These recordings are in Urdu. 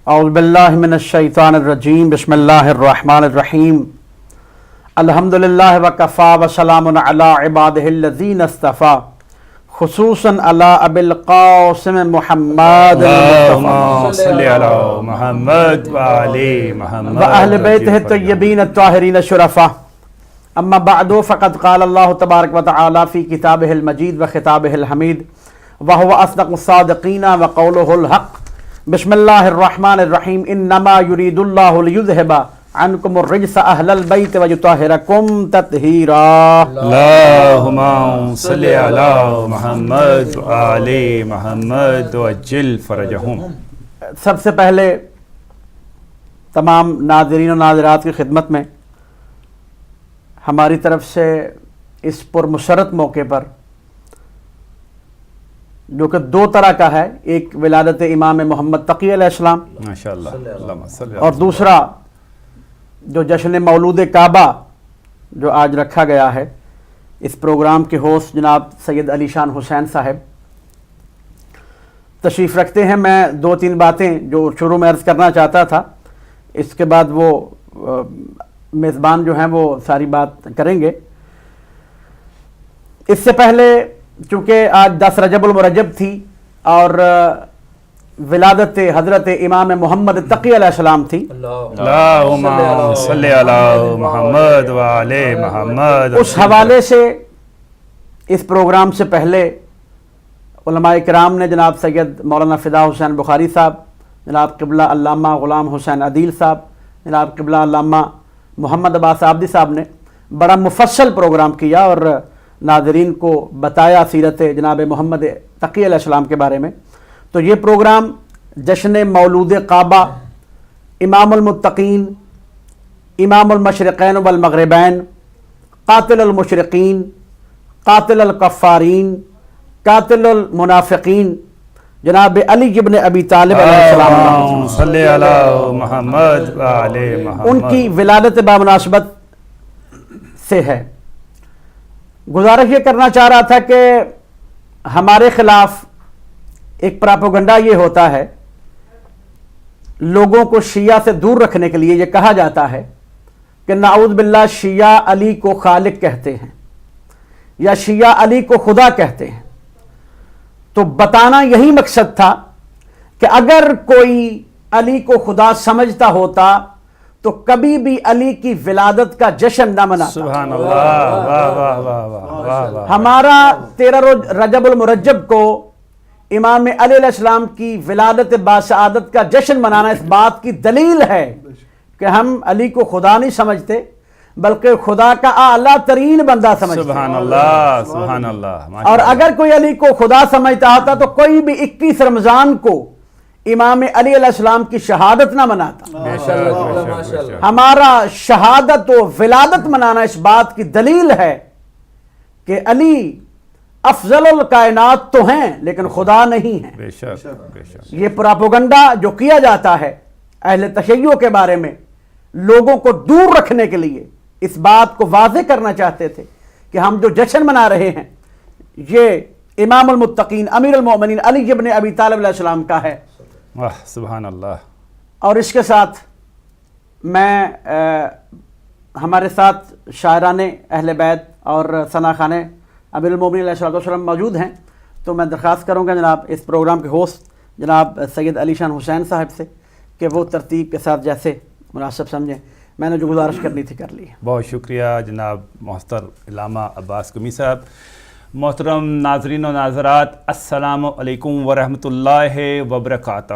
اعوذ باللہ من الشیطان الرجیم بسم اللہ الرحمن الرحیم الحمدللہ وکفا وسلام علی عبادہ الذین اصطفیٰ خصوصا علی ابی القاسم محمد اللہم صلی علی محمد وعلی محمد واہل بیتہ الطیبین الطاہرین الشرفاء اما بعد فقد قال اللہ تبارک وتعالی فی کتابہ المجید وخطابہ الحمید وهو اصدق الصادقین وقولہ الحق بسم اللہ الرحمن الرحیم انما یرید اللہ لیذہب عنکم الرجس اہل البیت ویطہرکم تطہیرا اللہم صلی علی محمد وعلی محمد وعجل فرجہم۔ سب سے پہلے تمام ناظرین و ناظرات کی خدمت میں ہماری طرف سے اس پرمسرت موقع پر، جو کہ دو طرح کا ہے، ایک ولادت امام محمد تقی علیہ السلام ماشاءاللہ، اللہم صلی علی اور دوسرا جو جشن مولود کعبہ جو آج رکھا گیا ہے، اس پروگرام کے ہوسٹ جناب سید علی شان حسین صاحب تشریف رکھتے ہیں۔ میں دو تین باتیں جو شروع میں عرض کرنا چاہتا تھا، اس کے بعد وہ میزبان جو ہیں وہ ساری بات کریں گے۔ اس سے پہلے چونکہ آج 10 رجب المرجب تھی اور ولادت حضرت امام محمد تقی علیہ السلام تھی، اللہم صلی علی محمد وعلی محمد، اس حوالے سے اس پروگرام سے پہلے علماء کرام نے جناب سید مولانا فدا حسین بخاری صاحب، جناب قبلہ علامہ غلام حسین عدیل صاحب، جناب قبلہ علامہ محمد عباس عابدی صاحب نے بڑا مفصل پروگرام کیا اور ناظرین کو بتایا سیرت جناب محمد تقی علیہ السلام کے بارے میں۔ تو یہ پروگرام جشن مولود کعبہ، امام المتقین، امام المشرقین والمغربین، قاتل المشرقین، قاتل الکفارین، قاتل المنافقین، جناب علی ابن ابی طالب علیہ السلام، اللہم صلی علی محمد وعلی محمد، ان کی ولادت بمناسبت سے ہے۔ گزارش یہ کرنا چاہ رہا تھا کہ ہمارے خلاف ایک پراپوگنڈا یہ ہوتا ہے، لوگوں کو شیعہ سے دور رکھنے کے لیے یہ کہا جاتا ہے کہ نعوذ باللہ شیعہ علی کو خالق کہتے ہیں یا شیعہ علی کو خدا کہتے ہیں۔ تو بتانا یہی مقصد تھا کہ اگر کوئی علی کو خدا سمجھتا ہوتا تو کبھی بھی علی کی ولادت کا جشن نہ مناتا۔ سبحان اللہ، واہ واہ واہ واہ واہ۔ ہمارا 13 رجب المرجب کو امام علی علیہ السلام کی ولادت باسعادت کا جشن منانا اس بات کی دلیل ہے کہ ہم علی کو خدا نہیں سمجھتے بلکہ خدا کا اعلیٰ ترین بندہ سمجھتے۔ سبحان اللہ، سبحان اللہ۔ اور اگر کوئی علی کو خدا سمجھتا ہوتا تو کوئی بھی 21 رمضان کو امام علی علیہ السلام کی شہادت نہ مناتا۔ ہمارا شہادت و ولادت منانا اس بات کی دلیل ہے کہ علی افضل الکائنات تو ہیں لیکن خدا نہیں ہیں۔ بے شک بے شک۔ یہ پراپوگنڈا جو کیا جاتا ہے اہل تشیع کے بارے میں، لوگوں کو دور رکھنے کے لیے اس بات کو واضح کرنا چاہتے تھے کہ ہم جو جشن منا رہے ہیں یہ امام المتقین امیر المومنین علی ابن ابی طالب علیہ السلام کا ہے۔ واہ سبحان اللہ۔ اور اس کے ساتھ میں ہمارے ساتھ شاعران اہل بیت اور ثنا خان امیر المومنین علیہ السلام موجود ہیں، تو میں درخواست کروں گا جناب اس پروگرام کے ہوسٹ جناب سید علی شان حسین صاحب سے کہ وہ ترتیب کے ساتھ جیسے مناسب سمجھیں۔ میں نے جو گزارش کرنی تھی کر لی۔ بہت شکریہ جناب محترم علامہ عباس قمی صاحب۔ محترم ناظرین و ناظرات، السلام علیکم ورحمۃ اللہ وبرکاتہ۔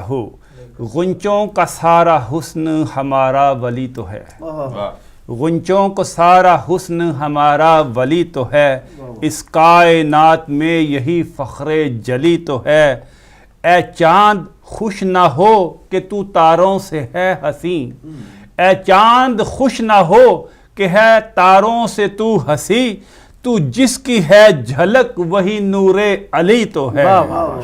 غنچوں کا سارا حسن ہمارا ولی تو ہے، غنچوں کو سارا حسن ہمارا ولی تو ہے، اس کائنات میں یہی فخر جلی تو ہے، اے چاند خوش نہ ہو کہ تو تاروں سے ہے حسین، اے چاند خوش نہ ہو کہ ہے تاروں سے تو ہنسی، تو جس کی ہے جھلک وہی نور علی تو ہے۔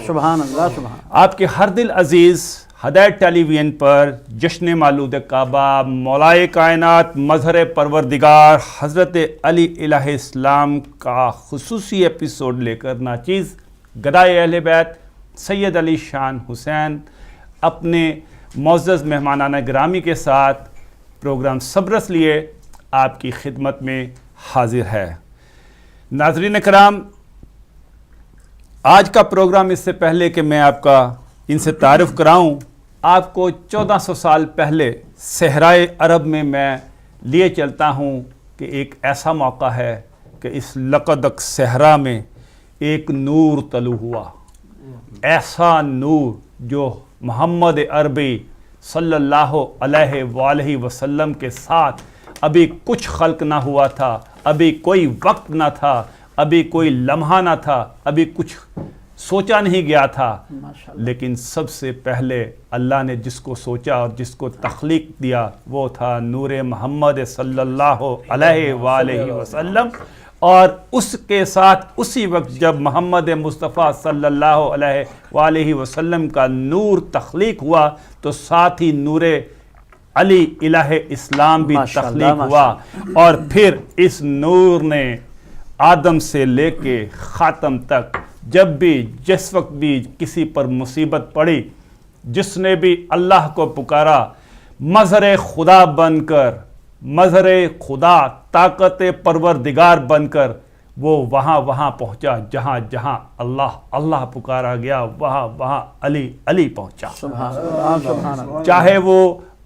سبحان اللہ، سبحان۔ آپ کے ہر دل عزیز ہدایت ٹیلی ویژن پر جشن مولود کعبہ، مولائے کائنات مظہر پروردگار حضرت علی الہ السلام کا خصوصی ایپیسوڈ لے کر ناچیز گدائے اہل بیت سید علی شان حسین اپنے معزز مہمانان گرامی کے ساتھ پروگرام صبرس لیے آپ کی خدمت میں حاضر ہے۔ ناظرین کرام، آج کا پروگرام اس سے پہلے کہ میں آپ کا ان سے تعارف کراؤں، آپ کو 1400 سال پہلے صحرائے عرب میں لیے چلتا ہوں کہ ایک ایسا موقع ہے کہ اس لقدق صحرا میں ایک نور طلوع ہوا، ایسا نور جو محمد عربی صلی اللہ علیہ وآلہ وسلم کے ساتھ ابھی کچھ خلق نہ ہوا تھا، ابھی کوئی وقت نہ تھا، ابھی کوئی لمحہ نہ تھا، ابھی کچھ سوچا نہیں گیا تھا، لیکن سب سے پہلے اللہ نے جس کو سوچا اور جس کو تخلیق دیا وہ تھا نور محمد صلی اللہ علیہ وآلہ وسلم۔ اور اس کے ساتھ اسی وقت جب محمد مصطفیٰ صلی اللہ علیہ وآلہ وسلم کا نور تخلیق ہوا تو ساتھ ہی نور علی الہ اسلام بھی تخلیق ہوا، اور پھر اس نور نے آدم سے لے کے خاتم تک جب بھی جس وقت بھی کسی پر مصیبت پڑی، جس نے بھی اللہ کو پکارا، مظہر خدا بن کر، مظہر خدا طاقت پروردگار بن کر وہ وہاں پہنچا جہاں جہاں اللہ پکارا گیا، وہاں علی پہنچا۔ چاہے وہ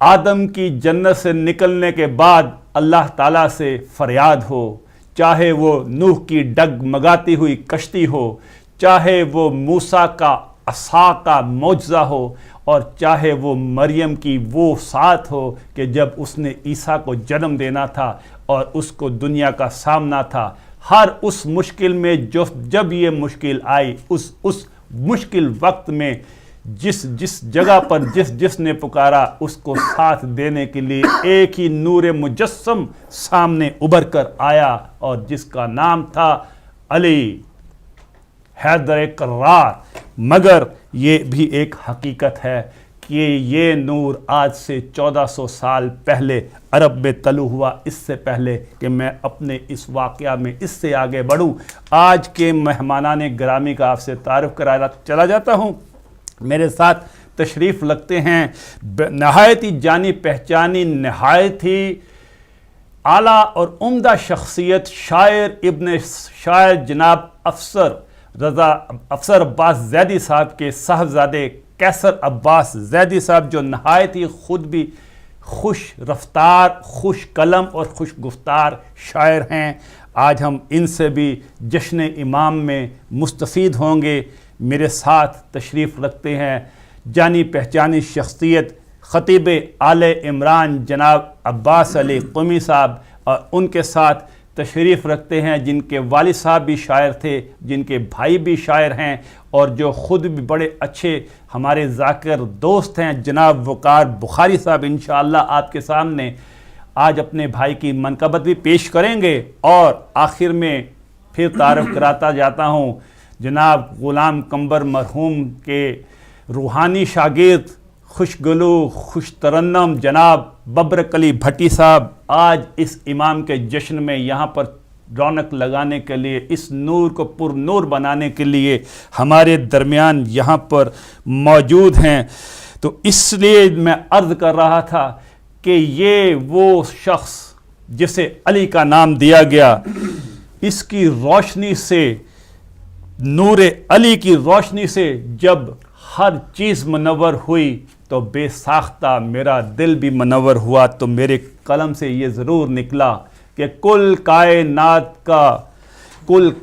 آدم کی جنت سے نکلنے کے بعد اللہ تعالیٰ سے فریاد ہو، چاہے وہ نوح کی ڈگمگاتی ہوئی کشتی ہو، چاہے وہ موسیٰ کا عصا کا معجزہ ہو، اور چاہے وہ مریم کی وہ ساتھ ہو کہ جب اس نے عیسیٰ کو جنم دینا تھا اور اس کو دنیا کا سامنا تھا، ہر اس مشکل میں جب یہ مشکل آئی، اس مشکل وقت میں جس جگہ پر جس نے پکارا اس کو ساتھ دینے کے لیے ایک ہی نور مجسم سامنے ابھر کر آیا، اور جس کا نام تھا علی حیدر کرار۔ مگر یہ بھی ایک حقیقت ہے کہ یہ نور آج سے 1400 سال پہلے عرب میں طلوع ہوا۔ اس سے پہلے کہ میں اپنے اس واقعہ میں اس سے آگے بڑھوں، آج کے مہمانان گرامی کا آپ سے تعارف کرانا چلا جاتا ہوں۔ میرے ساتھ تشریف رکھتے ہیں نہایت ہی جانی پہچانی، نہایت ہی اعلیٰ اور عمدہ شخصیت، شاعر ابن شاعر جناب افسر عباس زیدی صاحب کے صاحبزادے قیصر عباس زیدی صاحب، جو نہایت ہی خود بھی خوش رفتار، خوش قلم اور خوش گفتار شاعر ہیں۔ آج ہم ان سے بھی جشن امام میں مستفید ہوں گے۔ میرے ساتھ تشریف رکھتے ہیں جانی پہچانی شخصیت خطیب آل عمران جناب عباس علی قمی صاحب، اور ان کے ساتھ تشریف رکھتے ہیں جن کے والد صاحب بھی شاعر تھے، جن کے بھائی بھی شاعر ہیں، اور جو خود بھی بڑے اچھے ہمارے ذاکر دوست ہیں، جناب وقار بخاری صاحب۔ انشاءاللہ آپ کے سامنے آج اپنے بھائی کی منقبت بھی پیش کریں گے، اور آخر میں پھر تعارف کراتا جاتا ہوں جناب غلام قمبر مرحوم کے روحانی شاگرد، خوش گلو خوش ترنم جناب ببرک علی بھٹی صاحب، آج اس امام کے جشن میں یہاں پر رونق لگانے کے لیے، اس نور کو پر نور بنانے کے لیے ہمارے درمیان یہاں پر موجود ہیں۔ تو اس لیے میں عرض کر رہا تھا کہ یہ وہ شخص جسے علی کا نام دیا گیا، اس کی روشنی سے، نور علی کی روشنی سے جب ہر چیز منور ہوئی تو بے ساختہ میرا دل بھی منور ہوا۔ تو میرے قلم سے یہ ضرور نکلا کہ کل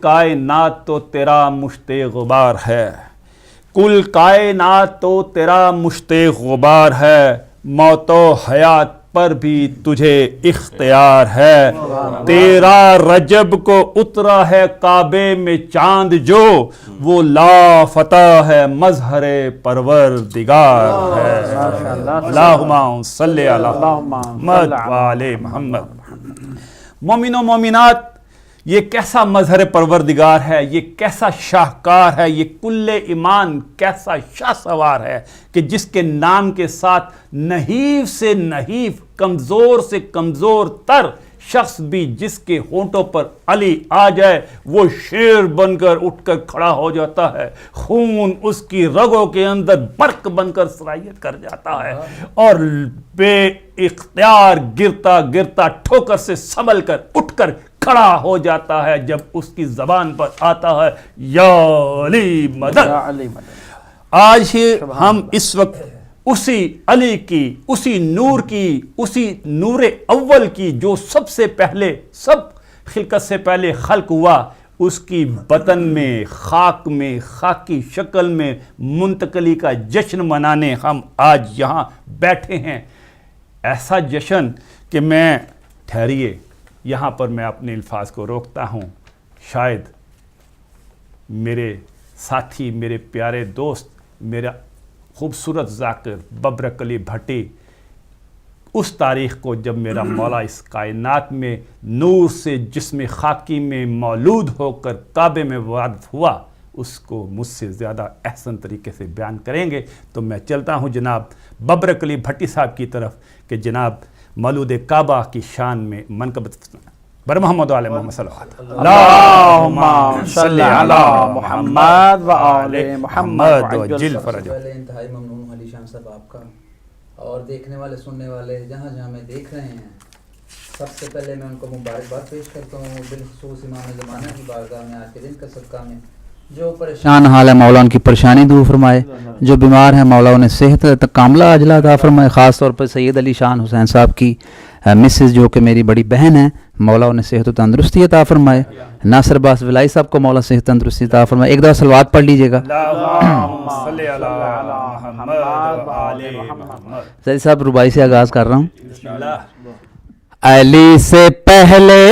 کائنات تو تیرا مشت غبار ہے، کل کائنات تو تیرا مشت غبار ہے، موت و حیات پر بھی تجھے اختیار ہے، تیرا رجب کو اترا ہے کعبے میں چاند جو، وہ لافتہ ہے مظہر پروردگار ہے۔ اللہم صلی علی محمد وآل محمد۔ مومن و مومنات، یہ کیسا مظہر پروردگار ہے، یہ کیسا شاہکار ہے، یہ کل ایمان کیسا شاہ سوار ہے کہ جس کے نام کے ساتھ نحیف سے نحیف، کمزور سے کمزور تر شخص بھی جس کے ہونٹوں پر علی آ جائے وہ شیر بن کر اٹھ کر کھڑا ہو جاتا ہے، خون اس کی رگوں کے اندر برق بن کر سرایت کر جاتا ہے، اور بے اختیار گرتا گرتا ٹھوکر سے سنبھل کر اٹھ کر کھڑا ہو جاتا ہے جب اس کی زبان پر آتا ہے یا علی مدد۔ یا علی مدد۔ آج ہی ہم اس وقت اسی علی کی، اسی نور کی، اسی نور اول کی جو سب سے پہلے، سب خلقت سے پہلے خلق ہوا، اس کی بطن میں، خاک میں، خاکی شکل میں منتقلی کا جشن منانے ہم آج یہاں بیٹھے ہیں۔ ایسا جشن کہ میں ٹھہریے یہاں پر میں اپنے الفاظ کو روکتا ہوں، شاید میرے ساتھی، میرے پیارے دوست، میرا خوبصورت ذاکر ببرک علی بھٹی اس تاریخ کو جب میرا مولا اس کائنات میں نور سے جسم خاکی میں مولود ہو کر کعبے میں وارد ہوا، اس کو مجھ سے زیادہ احسن طریقے سے بیان کریں گے۔ تو میں چلتا ہوں جناب ببرک علی بھٹی صاحب کی طرف کہ جناب مولود کعبہ کی شان میں منقبت بر محمد علیہ محمد صلی اللہ اللہم صلی علی محمد و آل محمد وجل فرج۔ پہلے انتہائی ممنون ہوں علی شان صاحب آپ کا، اور دیکھنے والے سننے والے جہاں جہاں میں دیکھ رہے ہیں، سب سے پہلے میں ان کو مبارکباد پیش کرتا ہوں، بالخصوص امام زمانہ کی بارگاہ میں آج کے دن کا صدقہ میں جو پریشان حال ہے مولا ان کی پریشانی دور فرمائے، جو بیمار ہیں مولا انہیں صحت کاملہ عاجلہ عطا فرمائے، خاص طور پر سید علی شان حسین صاحب کی مسز جو کہ میری بڑی بہن ہیں، مولا انہیں صحت و تندرستی عطا فرمائے، ناصر باس ولائی صاحب کو مولا صحت تندرستی عطا فرمائے۔ ایک دفعہ صلوات پڑھ لیجئے گا۔ اللہم صلی علی محمد و آل محمد۔ سید صاحب ربائی سے آغاز کر رہا ہوں۔ بسم اللہ۔ علی سے پہلے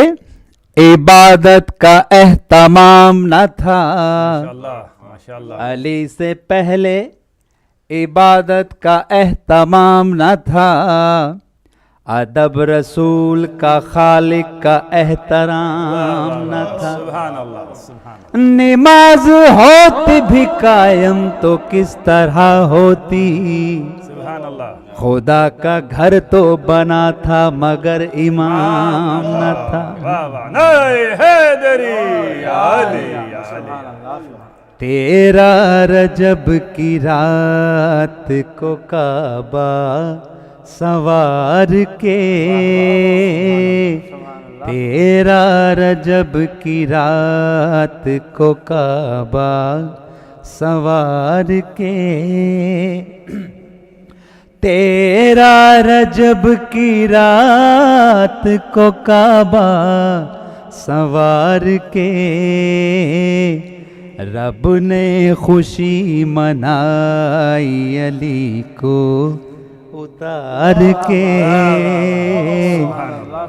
عبادت کا اہتمام نہ تھا، ماشاءاللہ ماشاءاللہ۔ علی سے پہلے عبادت کا اہتمام نہ تھا، ادب رسول کا خالق کا احترام نہ تھا، سبحان اللہ سبحان اللہ۔ نماز ہوتی بھی قائم تو کس طرح ہوتی، سبحان اللہ۔ خدا کا گھر تو بنا تھا مگر امام نہ تھا، واہ واہ، نعرہ حیدری یا علی یا علی۔ تیرا رجب کی رات کو کعبہ سوار کے، تیرا رجب کی رات کو کعبہ سوار کے، تیرا رجب کی رات کو کعبہ سوار کے، رب نے خوشی منائی علی کو اتار کے،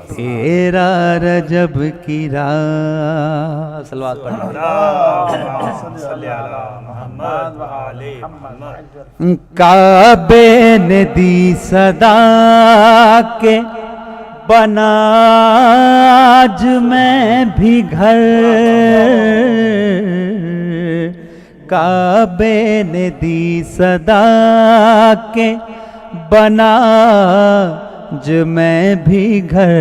تیرا رجب کی رات۔ صلوات پڑھنا۔ اللہم صلی علی محمد و آل محمد۔ کعبے نے دی صدا کے بنا آج میں بھی گھر، کعبے نے دی صدا کے بنا آج میں بھی گھر،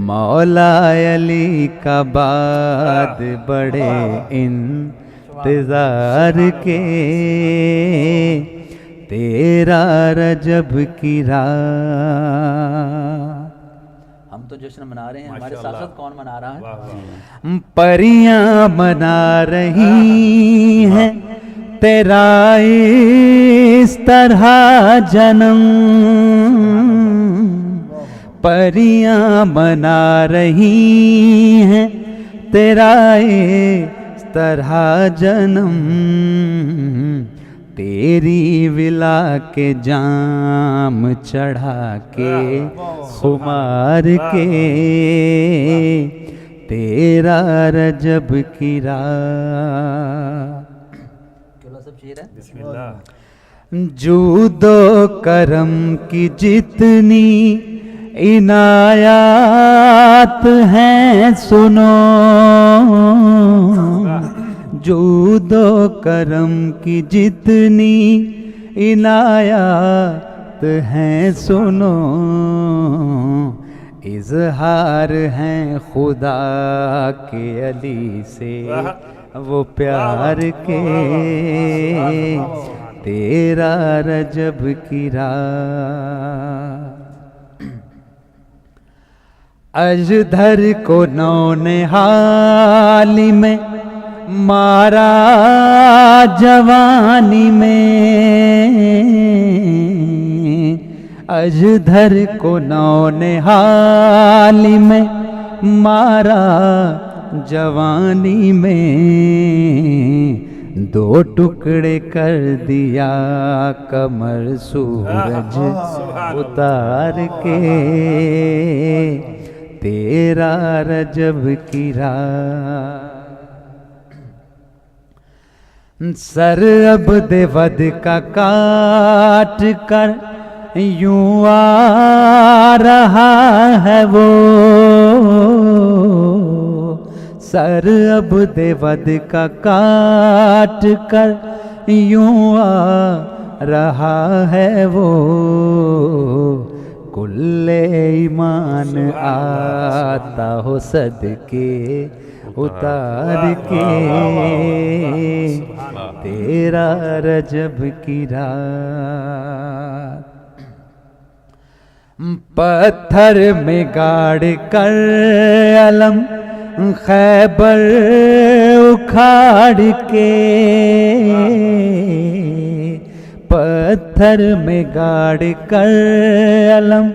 مولا علی کا بعد بڑے انتظار کے، تیرا رجب کی رات۔ ہم تو جشن منا رہے ہیں، ہمارے ساتھ ساتھ کون منا رہا ہے؟ پریاں منا رہی ہیں تیرا اس طرح جنم، پریاں منا رہی ہیں تیرا اس طرح جنم، تیری ولا کے جام چڑھا کے خمار کے، تیرا رجب کی رات۔ بسم اللہ۔ جود و کرم کی جتنی عنایات ہیں سنو، جود و کرم کی جتنی عنایات ہیں سنو، اظہار ہیں خدا کے علی سے وہ پیار کے، تیرا رجب کی رات۔ اژدھر کو نونہالی میں مارا جوانی میں، اژدھر کو نونہالی میں مارا جوانی میں، دو ٹکڑے کر دیا کمر سورج اتار کے، تیرا رجب کی رات۔ سر عبد ود کا کاٹ کر یوں آ رہا ہے وہ، سر عبد ود کا کاٹ کر یوں آ رہا ہے وہ، کل ایمان آتا ہو صدقے اتار کے، تیرا رجب کی رات۔ پتھر میں گاڑ کر علم خیبر اکھاڑ کے، پتھر میں گاڑ کر علم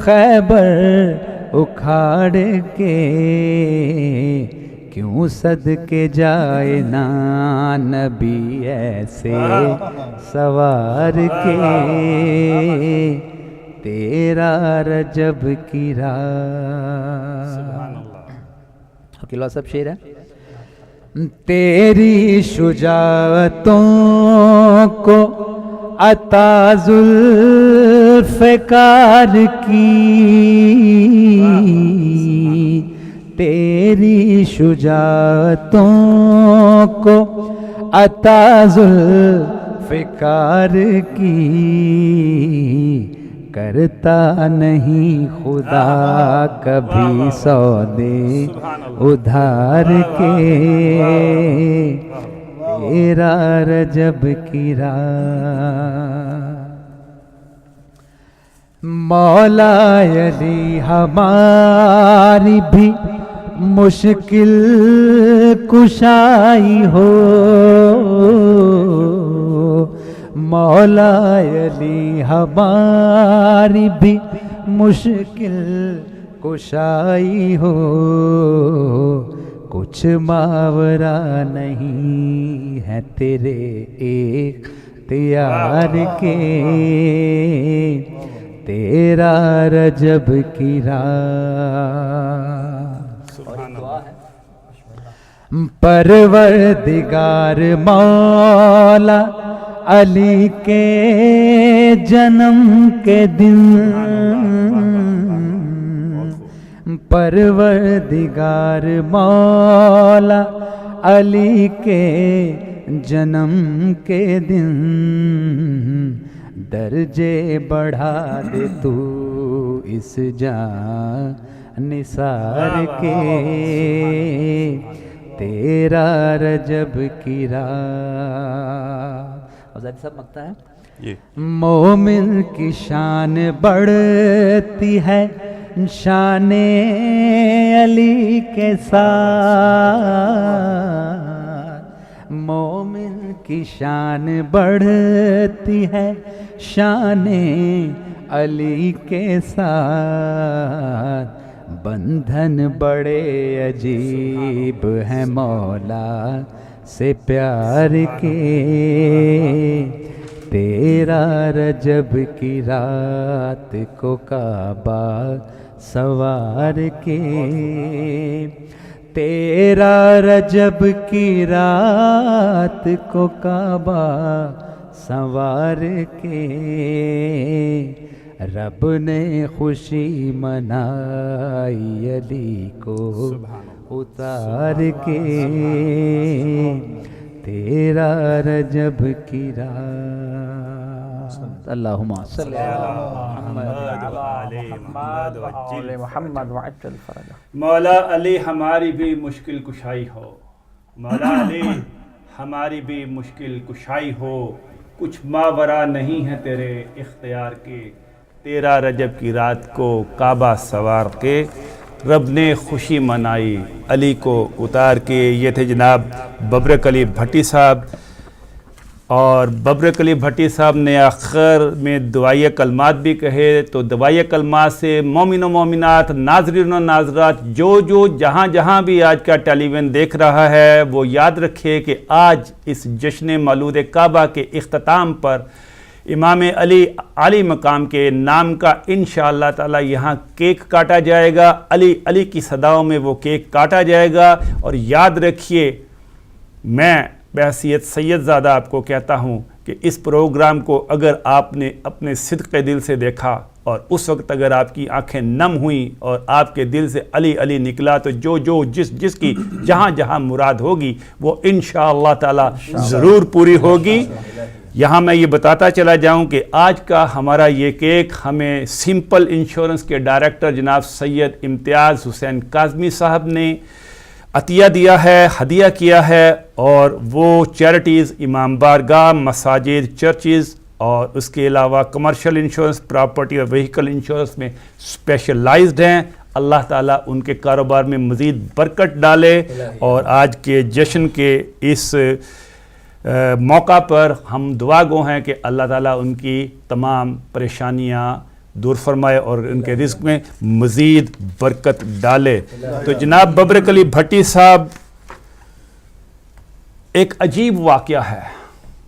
خیبر اکھاڑ کے، کیوں صدقے جائے نا نبی ایسے سوار کے، تیرا رجب کی رات۔ اکیلا سب شعر ہے۔ تیری شجاعتوں کو عطا ذوالفقار کی، تیری شجاعتوں کو عطا ذوالفقار کی، کرتا نہیں خدا کبھی سودے ادھار کے، تیرا رجب کی رات۔ مولا علی ہماری بھی مشکل کشائی ہو، مولا علی ہماری بھی مشکل کشائی ہو، کچھ ماورا نہیں ہے تیرے اختیار کے، تیرا رجب کی رات۔ پروردگار مولا علی کے جنم کے دن، پروردگار مولا علی کے جنم کے دن، درجے بڑھا دے تو اس جان نثار کے، تیرا رجب کی رات۔ حضرت صاحب مکتا ہے مومن کی شان بڑھتی ہے شان علی کے ساتھ، مومن کی شان بڑھتی ہے شان علی کے ساتھ، بندھن بڑے عجیب ہیں مولا سے پیار کے، تیرا رجب کی رات کو کعبہ سوار کے، تیرا رجب کی رات کو کعبہ سوار کے، رب نے خوشی منائی علی کو اتار کے، تیرا رجب کی رات۔ اللہم صلی محمد وعجل فرجہ. مولا علی ہماری بھی مشکل کشائی ہو، مولا علی ہماری بھی مشکل کشائی ہو، کچھ ماورا نہیں ہے تیرے اختیار کے. 13 رجب کی رات کو کعبہ سوار کے رب نے خوشی منائی علی کو اتار کے. یہ تھے جناب ببرک علی بھٹی صاحب، اور ببرک علی بھٹی صاحب نے آخر میں دعائیہ کلمات بھی کہے. تو دعائیہ کلمات سے مومن و مومنات، ناظرین و ناظرات، جو جہاں جہاں بھی آج کا ٹیلی ویژن دیکھ رہا ہے وہ یاد رکھے کہ آج اس جشن مولود کعبہ کے اختتام پر امام علی علی مقام کے نام کا انشاءاللہ تعالی یہاں کیک کاٹا جائے گا. علی علی کی صداؤں میں وہ کیک کاٹا جائے گا. اور یاد رکھیے، میں بحیثیت سید زادہ آپ کو کہتا ہوں کہ اس پروگرام کو اگر آپ نے اپنے صدق دل سے دیکھا اور اس وقت اگر آپ کی آنکھیں نم ہوئیں اور آپ کے دل سے علی علی نکلا، تو جو جس کی جہاں جہاں مراد ہوگی وہ انشاءاللہ تعالی ضرور پوری ہوگی. یہاں میں یہ بتاتا چلا جاؤں کہ آج کا ہمارا یہ کیک ہمیں سمپل انشورنس کے ڈائریکٹر جناب سید امتیاز حسین کاظمی صاحب نے عطیہ دیا ہے، ہدیہ کیا ہے. اور وہ چیریٹیز امام بارگاہ، مساجد، چرچز اور اس کے علاوہ کمرشل انشورنس، پراپرٹی اور وہیکل انشورنس میں اسپیشلائزڈ ہیں. اللہ تعالیٰ ان کے کاروبار میں مزید برکت ڈالے. اور آج کے جشن کے اس موقع پر ہم دعا گو ہیں کہ اللہ تعالیٰ ان کی تمام پریشانیاں دور فرمائے اور ان کے رزق میں مزید برکت ڈالے. تو جناب ببرک علی بھٹی صاحب، ایک عجیب واقعہ ہے.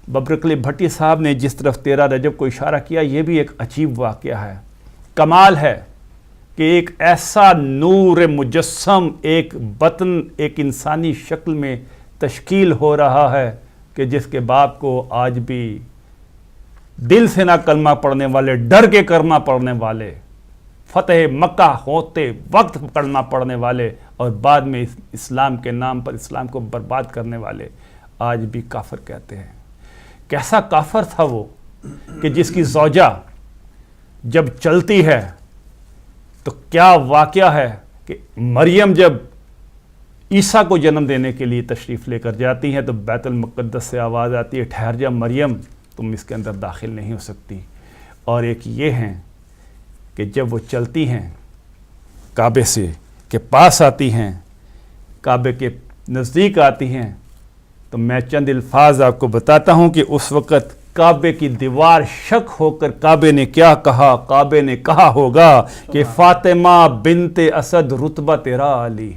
ببرک علی بھٹی صاحب نے جس طرف 13 رجب کو اشارہ کیا، یہ بھی ایک عجیب واقعہ ہے. کمال ہے کہ ایک ایسا نور مجسم، ایک بطن ایک انسانی شکل میں تشکیل ہو رہا ہے کہ جس کے باپ کو آج بھی دل سے نہ کلمہ پڑھنے والے، ڈر کے کلمہ پڑھنے والے، فتح مکہ ہوتے وقت کلمہ پڑھنے والے اور بعد میں اسلام کے نام پر اسلام کو برباد کرنے والے آج بھی کافر کہتے ہیں. کیسا کافر تھا وہ کہ جس کی زوجہ جب چلتی ہے تو کیا واقعہ ہے کہ مریم جب عیسیٰ کو جنم دینے کے لیے تشریف لے کر جاتی ہیں تو بیت المقدس سے آواز آتی ہے، ٹھہر جا مریم، تم اس کے اندر داخل نہیں ہو سکتی. اور ایک یہ ہیں کہ جب وہ چلتی ہیں کعبے سے کے پاس آتی ہیں، کعبے کے نزدیک آتی ہیں، تو میں چند الفاظ آپ کو بتاتا ہوں کہ اس وقت کعبے کی دیوار شک ہو کر کعبے نے کیا کہا. کعبے نے کہا ہوگا کہ فاطمہ بنت اسد رتبہ تیرا علی،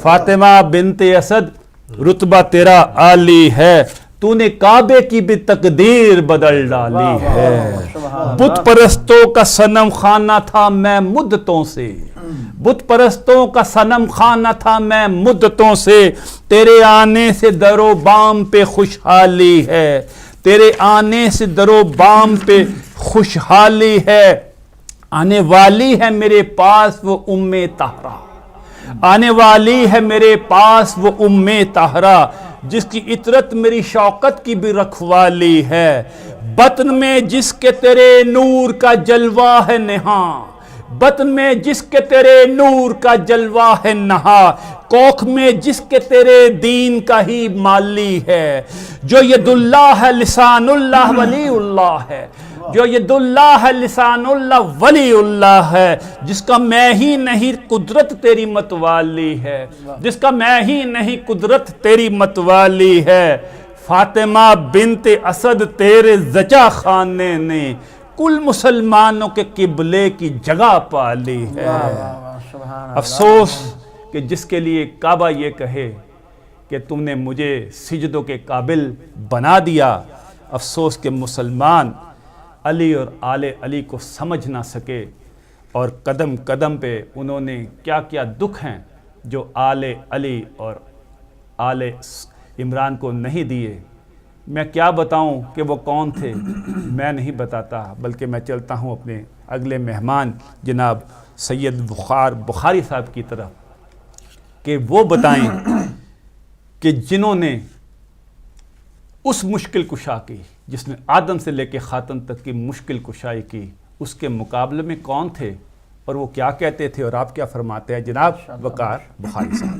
فاطمہ بنت اسد رتبہ تیرا عالی ہے، تو نے کعبے کی بھی تقدیر بدل ڈالی ہے. بت پرستوں کا صنم خانہ تھا میں مدتوں سے، بت پرستوں کا صنم خانہ تھا میں مدتوں سے، تیرے آنے سے در و بام پہ خوشحالی ہے، تیرے آنے سے در و بام پہ خوشحالی ہے. آنے والی ہے میرے پاس وہ ام طاہرہ، آنے والی ہے میرے پاس وہ ام طاہرہ، جس کی عطرت میری شوقت کی بھی رکھوالی ہے. بطن میں جس کے تیرے نور کا جلوہ ہے نہاں، بطن میں جس کے تیرے نور کا جلوہ ہے نہاں، کوکھ میں جس کے تیرے دین کا ہی مالی ہے. جو ید اللہ ہے لسان اللہ ولی اللہ ہے، جو ید اللہ ہے لسان اللہ ولی اللہ ہے، جس کا میں ہی نہیں قدرت تیری متوالی ہے، جس کا میں ہی نہیں قدرت تیری متوالی ہے. فاطمہ بنت اسد تیرے زچا خانے نے کل مسلمانوں کے قبلے کی جگہ پالی ہے. افسوس کہ جس کے لیے کعبہ یہ کہے کہ تم نے مجھے سجدوں کے قابل بنا دیا، افسوس کہ مسلمان علی اور آل علی کو سمجھ نہ سکے اور قدم قدم پہ انہوں نے کیا کیا دکھ ہیں جو آل علی اور آل عمران کو نہیں دیے. میں کیا بتاؤں کہ وہ کون تھے، میں نہیں بتاتا، بلکہ میں چلتا ہوں اپنے اگلے مہمان جناب سید بخاری صاحب کی طرف کہ وہ بتائیں کہ جنہوں نے اس مشکل کشا کی جس نے آدم سے لے کے خاتم تک کی مشکل کشائی کی، اس کے مقابلے میں کون تھے اور وہ کیا کہتے تھے اور آپ کیا فرماتے ہیں؟ جناب وقار بخاری صاحب،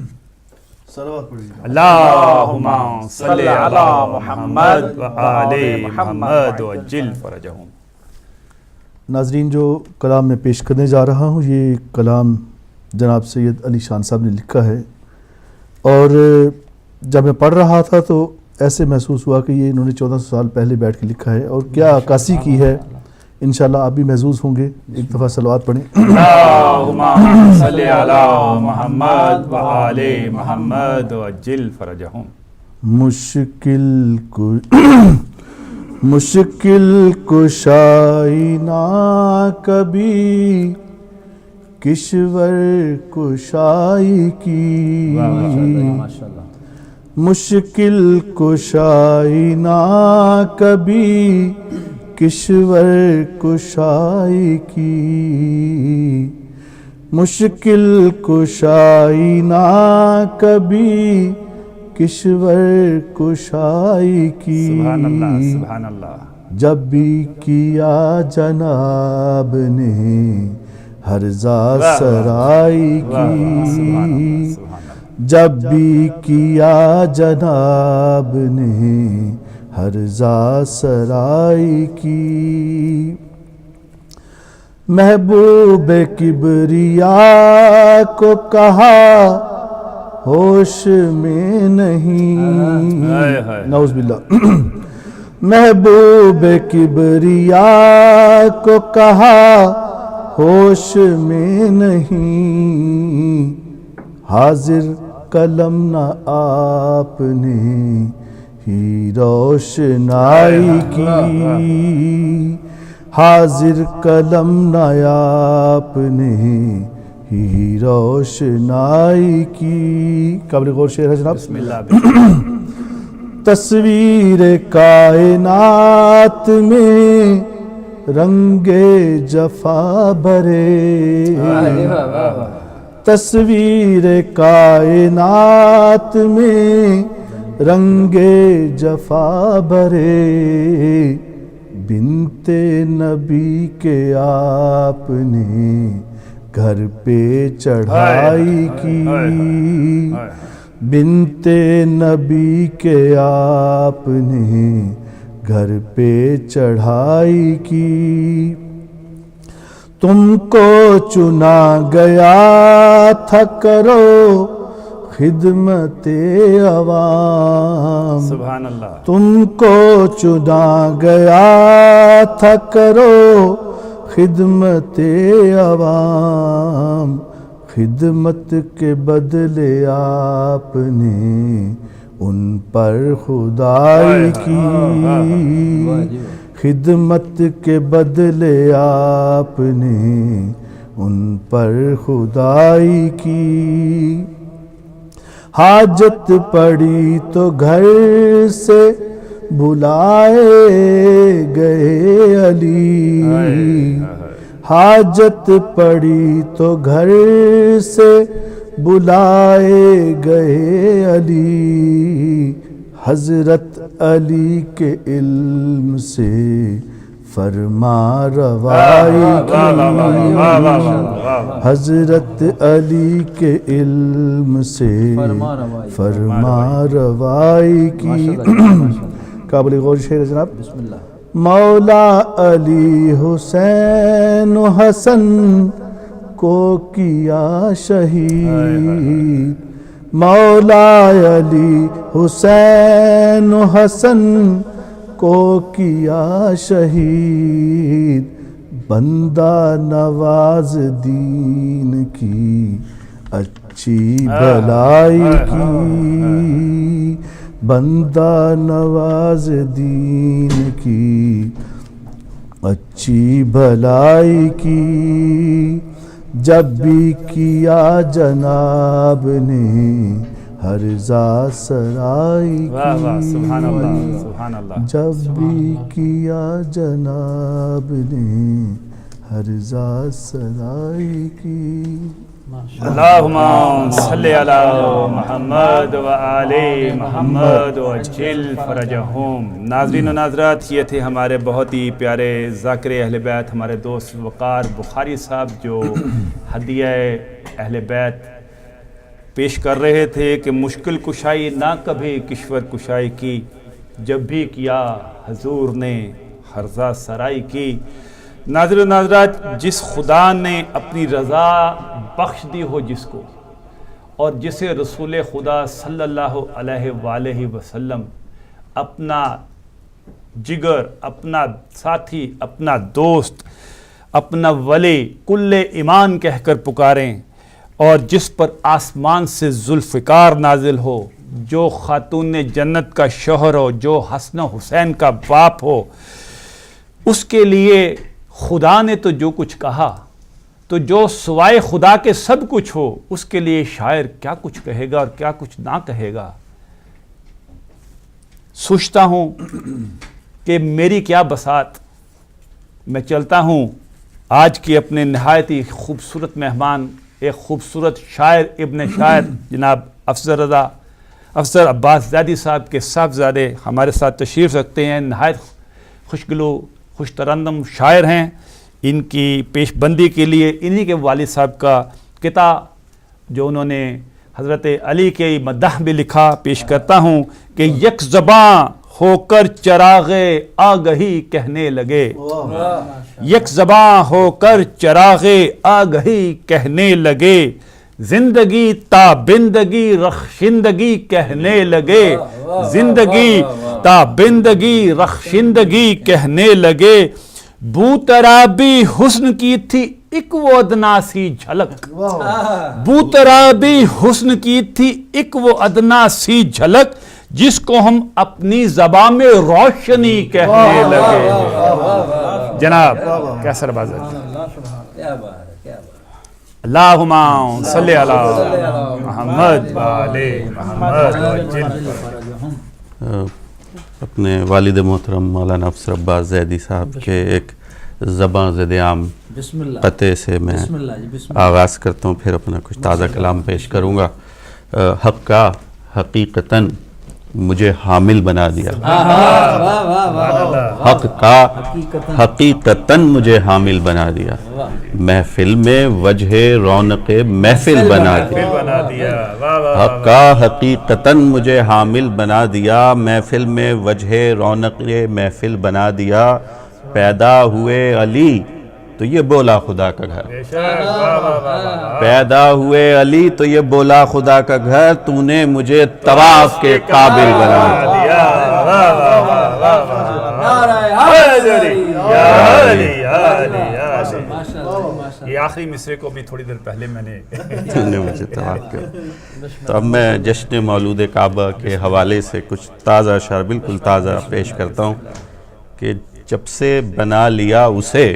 صلوات پڑھیے. اللہم صلی علی محمد و آل محمد وعجل فرجہم. ناظرین، جو کلام میں پیش کرنے جا رہا ہوں یہ کلام جناب سید علی شان صاحب نے لکھا ہے، اور جب میں پڑھ رہا تھا تو ایسے محسوس ہوا کہ یہ انہوں نے 1400 سال پہلے بیٹھ کے لکھا ہے اور کیا عکاسی کی ہے. انشاءاللہ آپ بھی محظوظ ہوں گے. ایک دفعہ صلوات پڑھیں. اللہم صلی علی محمد و آل محمد وعجل فرجہم. مشکل کشائی نہ کبھی کشور کشائی کی، مشکل کشائی نہ کبھی کشور کشائی کی، مشکل کشائی نہ کبھی کشور کشائی کی. سبحان اللہ سبحان اللہ. جب بھی کیا جناب نے ہرزہ سرائی کی، جب بھی کیا جناب نے ہرزہ سرائی کی، محبوب کبریا کو کہا ہوش میں نہیں، نعوذ باللہ، محبوب کبریا کو کہا ہوش میں نہیں، حاضر قلم نہ آپ نے ہی روشنائی کی، حاضر قلم نہ آپ نے ہی روشنائی کی. قابل غور شعر ہے جناب. بسم اللہ. تصویر کائنات میں رنگ جفا بھرے، تصویر کائنات میں رنگ جفا بھرے، بنت نبی کے آپ نے گھر پہ چڑھائی کی، بنت نبی کے آپ نے گھر پہ چڑھائی کی. تم کو چنا گیا تھا کرو خدمت عوام، سبحان اللہ. تم کو چنا گیا تھا کرو خدمت عوام، خدمت کے بدلے آپ نے ان پر خدائی کی، خدمت کے بدلے آپ نے ان پر خدائی کی. حاجت پڑی تو گھر سے بلائے گئے علی، حاجت پڑی تو گھر سے بلائے گئے علی، حضرت علی کے علم سے فرما روائی کی، حضرت علی کے علم سے فرما روائی کی. قابل غور شعر ہے جناب. بسم اللہ. مولا علی حسین و حسن کو کیا شہید، مولا علی حسین و حسن کو کیا شہید، بندہ نواز دین کی اچھی بھلائی کی، بندہ نواز دین کی اچھی بھلائی کی. جب بھی کیا جناب نے ہرزہ سرائی کی، سبحان اللہ سبحان اللہ. جب بھی کیا جناب نے ہرزہ سرائی کی. اللہم صلی علی محمد و آل محمد وعجل فرجہم۔ ناظرین و ناظرات، یہ تھے ہمارے بہت ہی پیارے ذاکر اہل بیت، ہمارے دوست وقار بخاری صاحب، جو ہدیہ اہل بیت پیش کر رہے تھے کہ مشکل کشائی نہ کبھی کشور کشائی کی، جب بھی کیا حضور نے ہرزہ سرائی کی۔ ناظرین و ناظرات، جس خدا نے اپنی رضا بخش دی ہو جس کو، اور جسے رسول خدا صلی اللہ علیہ وآلہ وسلم اپنا جگر، اپنا ساتھی، اپنا دوست، اپنا ولی، کل ایمان کہہ کر پکاریں، اور جس پر آسمان سے ذوالفقار نازل ہو، جو خاتون جنت کا شوہر ہو، جو حسن حسین کا باپ ہو، اس کے لیے خدا نے تو جو کچھ کہا، تو جو سوائے خدا کے سب کچھ ہو، اس کے لیے شاعر کیا کچھ کہے گا اور کیا کچھ نہ کہے گا۔ سوچتا ہوں کہ میری کیا بساط، میں چلتا ہوں آج کی اپنے نہایت ہی خوبصورت مہمان، ایک خوبصورت شاعر، ابن شاعر جناب افضل عباس زیدی صاحب کے صاحبزادے ہمارے ساتھ تشریف رکھتے ہیں، نہایت خوشگلو خوش ترنم شاعر ہیں۔ ان کی پیش بندی کے لیے انہی کے والد صاحب کا قطعہ جو انہوں نے حضرت علی کے مدح میں لکھا پیش کرتا ہوں کہ یک زباں ہو کر چراغ آگہی کہنے لگے، یک زباں ہو کر چراغ آگہی کہنے لگے، زندگی تا بندگی رخشندگی کہنے لگے، زندگی تا بندگی رخشندگی کہنے لگے، بو ترابی حسن کی تھی ایک وہ ادنا سی جھلک، بو ترابی حسن کی تھی ایک وہ ادنا سی جھلک، جس کو ہم اپنی زبان میں روشنی کہنے لگے۔ جناب کیسر بازر، اللہم صلی علی محمد و آل محمد۔ اپنے والد محترم مولانا افضل عباس زیدی صاحب کے ایک زباں زد عام قطعے سے میں آغاز کرتا ہوں، پھر اپنا کچھ تازہ کلام پیش کروں گا۔ حق کا حقیقتاً مجھے حامل بنا دیا، حق کا حقیقتاً مجھے حامل بنا دیا، محفل میں وجہ رونق محفل بنا دیا، حق کا حقیقتاً مجھے حامل بنا دیا، محفل میں وجہ رونق محفل بنا دیا، پیدا ہوئے علی تو یہ بولا خدا کا گھر، پیدا ہوئے علی تو یہ بولا خدا کا گھر، تو نے مجھے طواف کے قابل بنا دیا۔ یہ آخری مصرے کو بھی تھوڑی دیر پہلے میں نے تو نے مجھے طواف کیا۔ تو اب میں جشن مولود کعبہ کے حوالے سے کچھ تازہ اشعار بالکل تازہ پیش کرتا ہوں کہ جب سے بنا لیا اسے،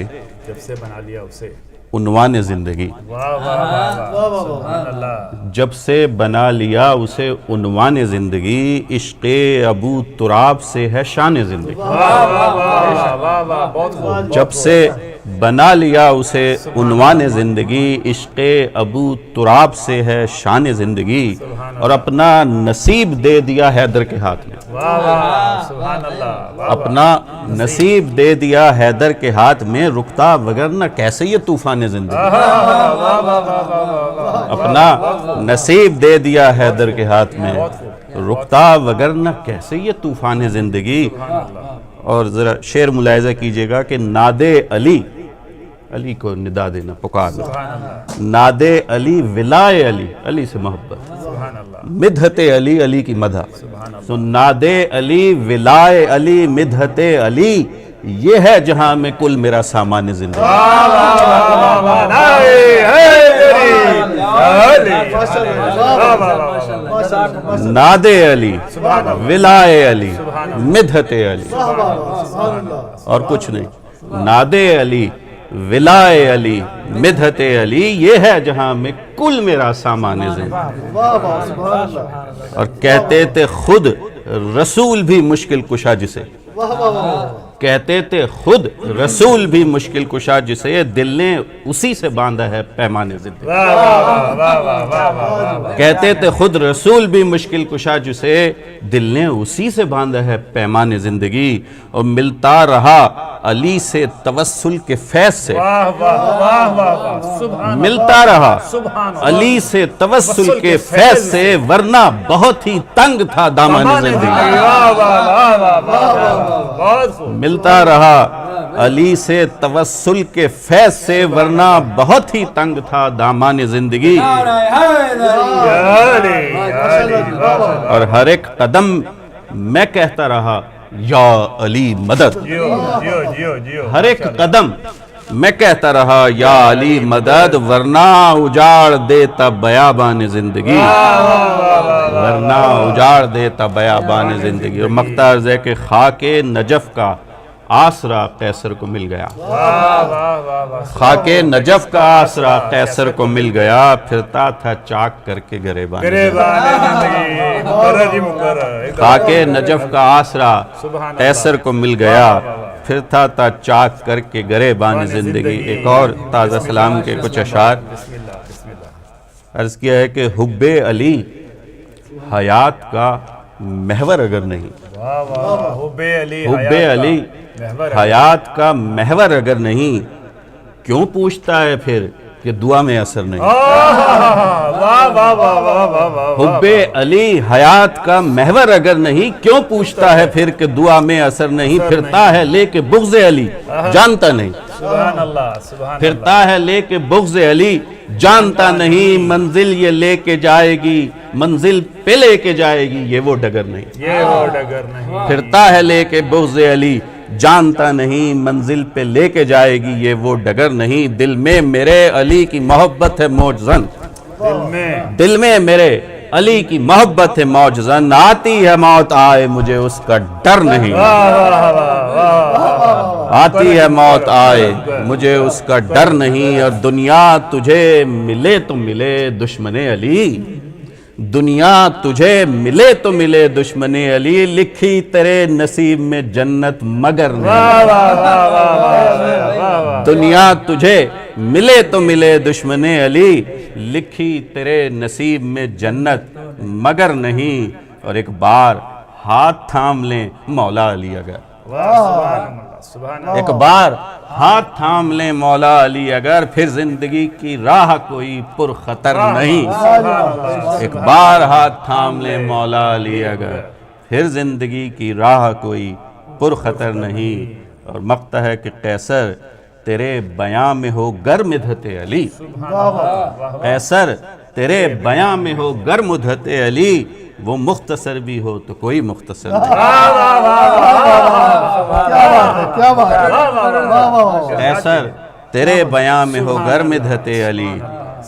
جب سے بنا لیا اسے عنوان زندگی، جب سے بنا لیا اسے عنوان زندگی، عشق ابو تراب سے ہے شان زندگی، جب سے بنا لیا اسے عنوان زندگی، عشق ابو تراب سے ہے شان زندگی، اور اپنا نصیب دے دیا حیدر کے ہاتھ میں، اپنا نصیب دے دیا حیدر کے ہاتھ میں، رکتا وگرنہ کیسے یہ طوفان زندگی، اپنا نصیب دے دیا حیدر کے ہاتھ میں، رکتا وگرنہ کیسے یہ طوفان زندگی۔ اور ذرا شعر ملاحظہ کیجئے گا کہ ناد علی، علی کو ندا دینا، پکارنا، ناد علی ولائے علی، علی سے محبت، مدحت علی، علی کی مدح، تو ناد علی ولائے علی مدحت علی، یہ ہے جہاں میں کل میرا سامان زندگی۔ ناد علی ولائے علی مدحت علی، اور کچھ نہیں، ناد علی ولائے علی مدحت علی، یہ ہے جہاں میں کل میرا سامان زندگی۔ اور کہتے تھے خود رسول بھی مشکل کشا جسے، کہتے تھے خود رسول بھی مشکل کشا جسے دل نے اسی سے باندھا ہے پیمان زندگی. کہتے تھے خود رسول بھی مشکل کشا جسے دل نے اسی سے باندھا ہے پیمان زندگی. اور ملتا رہا علی سے توسل کے فیض سے, ملتا رہا علی سے توسل کے فیض سے, ورنہ بہت ہی تنگ تھا دامان زندگی. ملتا رہا علی سے توسل کے فیض سے, ورنہ بہت ہی تنگ تھا دامان زندگی. اور ہر ایک قدم میں کہتا رہا یا علی مدد. ہر ایک قدم میں کہتا رہا یا علی مدد, ورنہ اجاڑ دیتا بیابان زندگی. ورنہ اجاڑ دیتا بیابان زندگی. اور مقطع عرض ہے کہ خاک نجف کا آسرا قیصر کو مل گیا. خاک نجف کا آسرا قیصر کو مل گیا, پھرتا تھا چاک کر کے گریبان. خاک نجف کا آسرا قیصر کو مل گیا, پھرتا تھا چاک کر کے گریبان زندگی. ایک اور تازہ سلام کے کچھ اشعار عرض کیا ہے کہ حب علی حیات کا محور اگر نہیں, حب علی حیات کا محور اگر نہیں, کیوں پوچھتا ہے پھر کہ دعا میں اثر نہیں. حب علی حیات کا محور اگر نہیں, کیوں پوچھتا ہے پھر کہ دعا میں اثر نہیں. پھرتا ہے لے کے بغض علی جانتا نہیں, پھرتا ہے لے کے بغض علی جانتا نہیں. منزل یہ لے کے جائے گی, منزل پہ لے کے جائے گی, یہ وہ ڈگر نہیں. پھرتا ہے لے کے بغض علی جانتا نہیں, منزل پہ لے کے جائے گی, یہ وہ ڈگر نہیں. دل میں میرے علی کی محبت ہے موج زن, دل میں میرے علی کی محبت ہے موج زن. آتی ہے موت آئے مجھے اس کا ڈر نہیں, آتی ہے موت آئے مجھے اس کا ڈر نہیں. اور دنیا تجھے ملے تو ملے دشمن علی, دنیا تجھے ملے تو ملے دشمن علی. لکھی تیرے نصیب میں جنت مگر نہیں, دنیا تجھے ملے تو ملے دشمن علی. لکھی تیرے نصیب میں جنت مگر نہیں. اور ایک بار ہاتھ تھام لیں مولا علی اگر, ایک بار ہاتھ تھام لیں مولا علی اگر, پھر زندگی کی راہ کوئی پر خطر نہیں. ایک بار ہاتھ تھام لیں مولا علی اگر, پھر زندگی کی راہ کوئی پر خطر نہیں. اور مقطع ہے کہ قیصر تیرے بیاں میں ہو گر مدحت علی, قیصر تیرے بیاں میں ہو گر مدحت علی, وہ مختصر بھی ہو تو کوئی مختصر نہیں. قیصر تیرے بیاں میں ہو گر مدحت علی,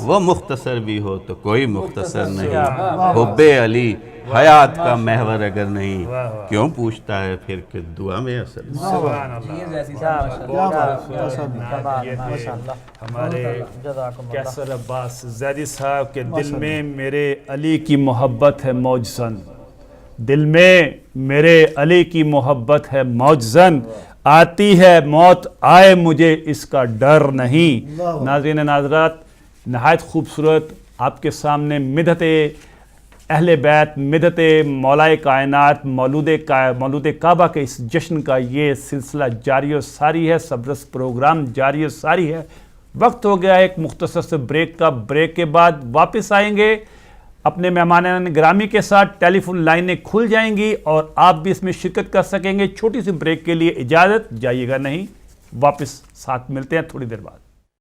وہ مختصر بھی ہو تو کوئی مختصر نہیں. حب علی حیات کا محور اگر نہیں, کیوں پوچھتا ہے پھر کہ دعا میں اثر نہیں. ہمارے قیصر عباس زیدی صاحب کے دل میں میرے علی کی محبت ہے موج زن, دل میں میرے علی کی محبت ہے موج زن. آتی ہے موت آئے مجھے اس کا ڈر نہیں. ناظرین ناظرات, نہایت خوبصورت آپ کے سامنے مدحت اہل بیت, مدحت مولا کائنات, مولود کعبہ کے اس جشن کا یہ سلسلہ جاری و ساری ہے, سبرس پروگرام جاری و ساری ہے. وقت ہو گیا ایک مختصر سے بریک کا. بریک کے بعد واپس آئیں گے اپنے مہمان گرامی کے ساتھ. ٹیلی فون لائنیں کھل جائیں گی اور آپ بھی اس میں شرکت کر سکیں گے. چھوٹی سی بریک کے لیے اجازت, جائیے گا نہیں, واپس ساتھ ملتے ہیں تھوڑی دیر بعد.